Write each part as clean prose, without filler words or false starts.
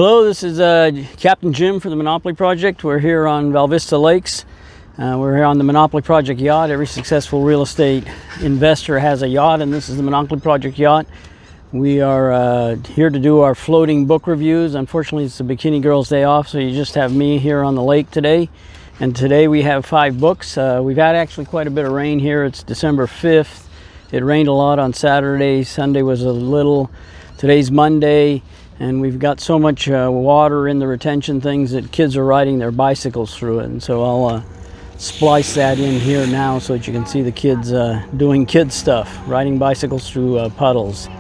Hello, this is Captain Jim for the Monopoly Project. We're here on Val Vista Lakes. We're here on the Monopoly Project yacht. Every successful real estate investor has a yacht, and this is the Monopoly Project yacht. We are here to do our floating book reviews. Unfortunately, it's the Bikini Girls' day off, so you just have me here on the lake today. And today we have 5 books. We've had actually quite a bit of rain here. It's December 5th. It rained a lot on Saturday. Sunday was a little. Today's Monday. And we've got so much water in the retention things that kids are riding their bicycles through it. And so I'll splice that in here now so that you can see the kids doing kid stuff, riding bicycles through puddles.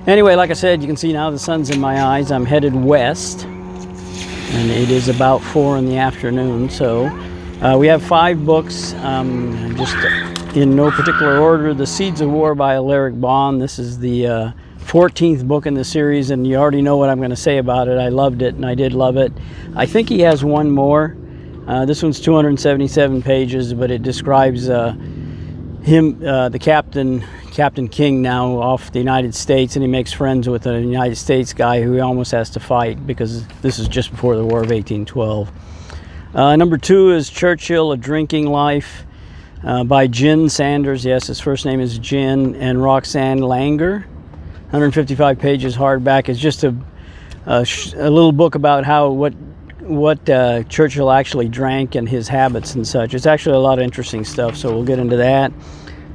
Anyway, like I said, you can see now the sun's in my eyes. I'm headed west, and it is about 4 in the afternoon. So we have 5 books, just in no particular order. The Seeds of War by Alaric Bond. This is the 14th book in the series, and you already know what I'm going to say about it. I loved it, and I did love it. I think he has one more. This one's 277 pages, but it describes him, the Captain King, now off the United States, and he makes friends with a United States guy who he almost has to fight because this is just before the War of 1812. Number 2 is Churchill, A Drinking Life by Jin Sanders. Yes, his first name is Jin, and Roxanne Langer. 155 pages hardback. It's just a little book about what Churchill actually drank and his habits and such. It's actually a lot of interesting stuff, so we'll get into that.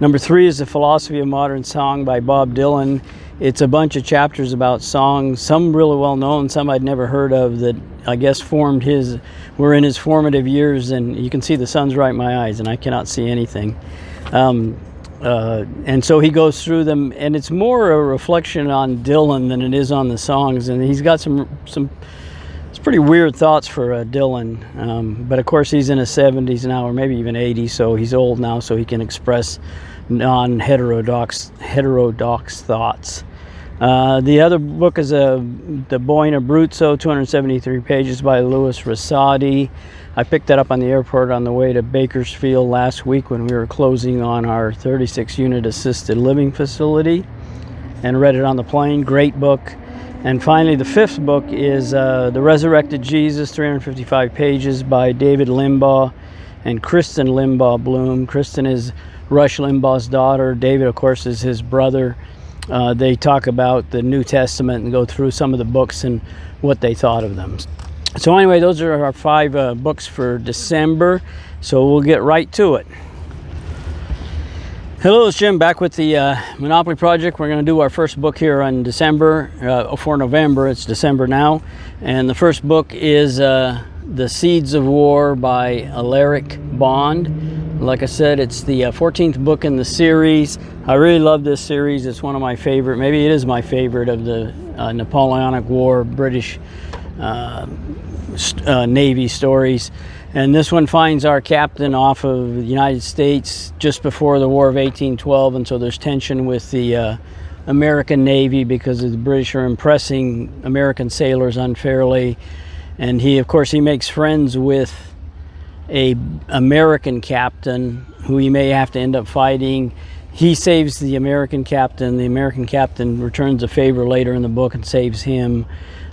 Number 3 is The Philosophy of Modern Song by Bob Dylan. It's a bunch of chapters about songs, some really well known, some I'd never heard of, that I guess were in his formative years, and you can see the sun's right in my eyes and I cannot see anything. And so he goes through them, and it's more a reflection on Dylan than it is on the songs, and he's got some it's pretty weird thoughts for Dylan, but of course he's in his 70s now, or maybe even 80, so he's old now, so he can express non-heterodox thoughts. The other book is The Boy in Abruzzo, 273 pages by Louis Rosati. I picked that up on the airport on the way to Bakersfield last week when we were closing on our 36-unit assisted living facility, and read it on the plane. Great book. And finally, the 5th book is The Resurrected Jesus, 355 pages by David Limbaugh and Kristen Limbaugh Bloom. Kristen is Rush Limbaugh's daughter. David, of course, is his brother. They talk about the New Testament and go through some of the books and what they thought of them. So anyway, those are our 5 books for December, so we'll get right to it. Hello, it's Jim back with the Monopoly Project. We're going to do our first book here in December, for November. It's December now. And the first book is The Seeds of War by Alaric Bond. Like I said, it's the 14th book in the series. I really love this series. It's one of my favorite, maybe it is my favorite of the Napoleonic War, British Navy stories. And this one finds our captain off of the United States just before the War of 1812, and so there's tension with the American Navy because the British are impressing American sailors unfairly. And he, of course, he makes friends with a American captain who he may have to end up fighting. He saves the American captain. The American captain returns a favor later in the book and saves him.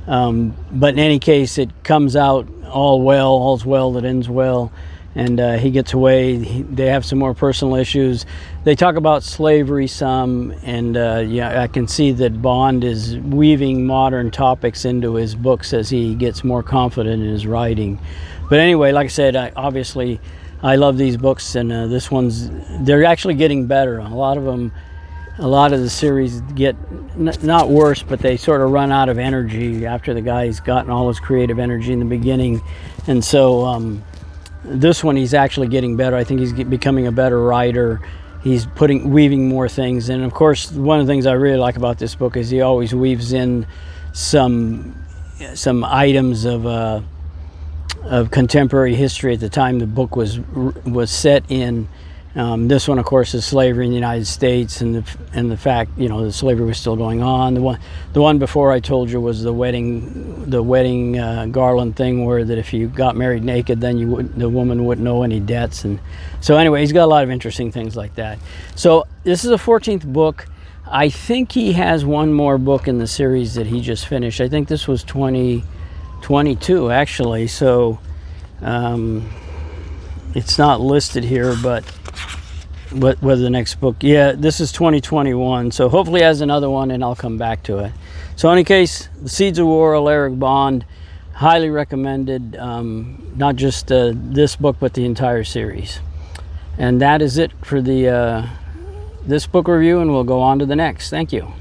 But in any case, it comes out all's well that ends well, and he gets away. They have some more personal issues. They talk about slavery some, and yeah, I can see that Bond is weaving modern topics into his books as he gets more confident in his writing. But anyway, like I said, obviously I love these books, and they're actually getting better. A lot of the series get not worse, but they sort of run out of energy after the guy's gotten all his creative energy in the beginning. And so this one, he's actually getting better. I think he's becoming a better writer. He's weaving more things. And of course, one of the things I really like about this book is he always weaves in some items of contemporary history at the time the book was set in. This one, of course, is slavery in the United States, and the fact, that slavery was still going on. The one before I told you was the wedding garland thing, where that if you got married naked, then the woman wouldn't owe any debts. And so anyway, he's got a lot of interesting things like that. So this is a 14th book. I think he has one more book in the series that he just finished. I think this was 22 actually, so it's not listed here, but whether the next book, yeah, this is 2021, so hopefully it has another one and I'll come back to it. So in any case, The Seeds of War, Alaric Bond, highly recommended, not just this book but the entire series. And that is it for the this book review, and we'll go on to the next. Thank you.